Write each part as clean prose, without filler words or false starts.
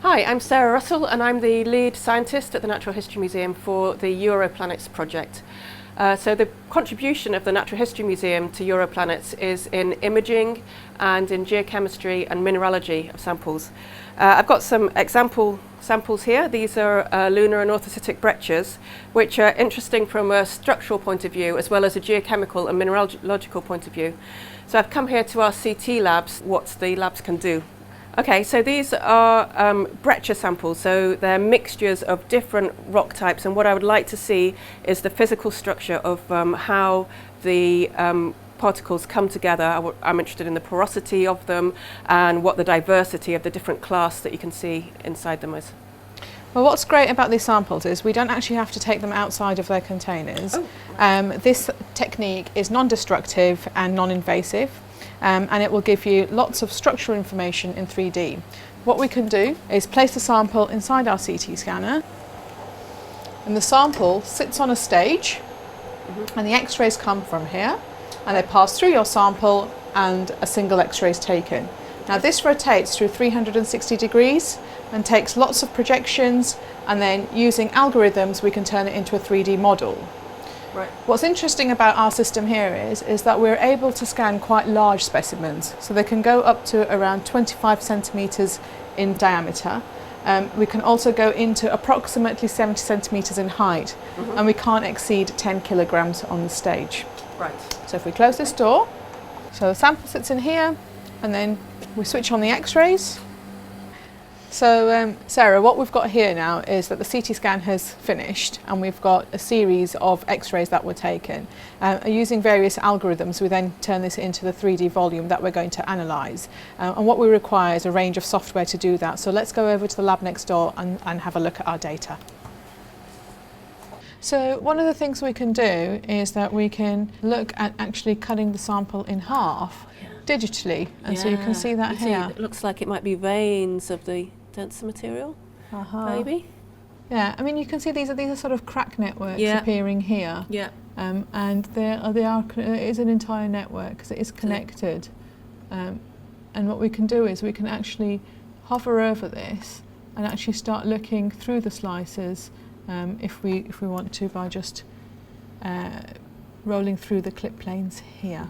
Hi, I'm Sarah Russell and I'm the lead scientist at the Natural History Museum for the Europlanets project. So the contribution of the Natural History Museum to Europlanets is in imaging and in geochemistry and mineralogy of samples. I've got some example samples here. These are lunar and orthositic breccias, which are interesting from a structural point of view as well as a geochemical and mineralogical point of view. So I've come here to our CT labs, what the labs can do. Okay, so these are breccia samples, so they're mixtures of different rock types, and what I would like to see is the physical structure of how the particles come together. I'm interested in the porosity of them and what the diversity of the different class that you can see inside them is. Well, what's great about these samples is we don't actually have to take them outside of their containers. This technique is non-destructive and non-invasive. And it will give you lots of structural information in 3D. What we can do is place the sample inside our CT scanner, and the sample sits on a stage, and the X-rays come from here, and they pass through your sample, and a single X-ray is taken. Now this rotates through 360 degrees and takes lots of projections, and then using algorithms we can turn it into a 3D model. Right. What's interesting about our system here is that we're able to scan quite large specimens, so they can go up to around 25 centimetres in diameter. We can also go into approximately 70 centimetres in height, and we can't exceed 10 kilograms on the stage. Right. So if we close this door, so the sample sits in here, and then we switch on the X-rays. So Sarah, what we've got here now is that the CT scan has finished, and we've got a series of X-rays that were taken. Using various algorithms, we then turn this into the 3D volume that we're going to analyse. And what we require is a range of software to do that. So let's go over to the lab next door and have a look at our data. So one of the things we can do is that we can look at actually cutting the sample in half digitally, and so you can see that here. It looks like it might be veins of the denser material, maybe. Yeah, I mean you can see these are sort of crack networks appearing here. Yeah. And it is an entire network because it is connected. And what we can do is we can actually hover over this and actually start looking through the slices if we want to, by just rolling through the clip planes here.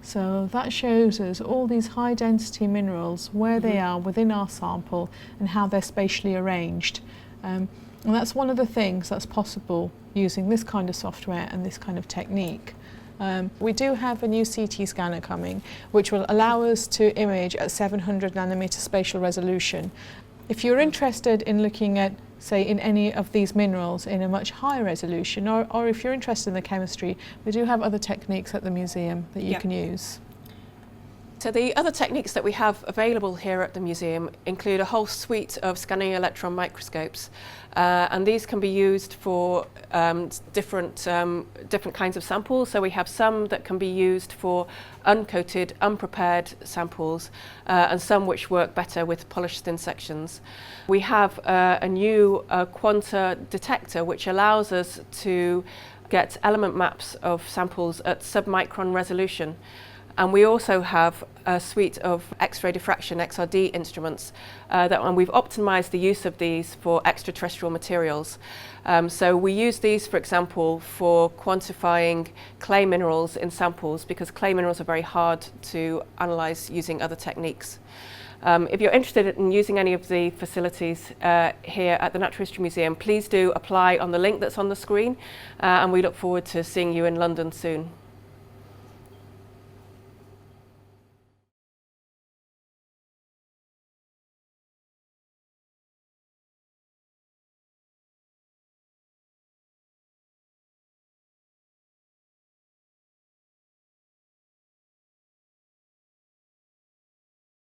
So that shows us all these high density minerals, where they are within our sample and how they're spatially arranged. And that's one of the things that's possible using this kind of software and this kind of technique. We do have a new CT scanner coming, which will allow us to image at 700 nanometer spatial resolution. If you're interested in looking at, say, in any of these minerals in a much higher resolution, or if you're interested in the chemistry, we do have other techniques at the museum that you can use. So the other techniques that we have available here at the museum include a whole suite of scanning electron microscopes, and these can be used for different kinds of samples. So we have some that can be used for uncoated, unprepared samples, and some which work better with polished thin sections. We have a new quanta detector which allows us to get element maps of samples at submicron resolution. And we also have a suite of X-ray diffraction XRD instruments, and we've optimized the use of these for extraterrestrial materials. So we use these, for example, for quantifying clay minerals in samples, because clay minerals are very hard to analyze using other techniques. If you're interested in using any of the facilities here at the Natural History Museum, please do apply on the link that's on the screen, and we look forward to seeing you in London soon.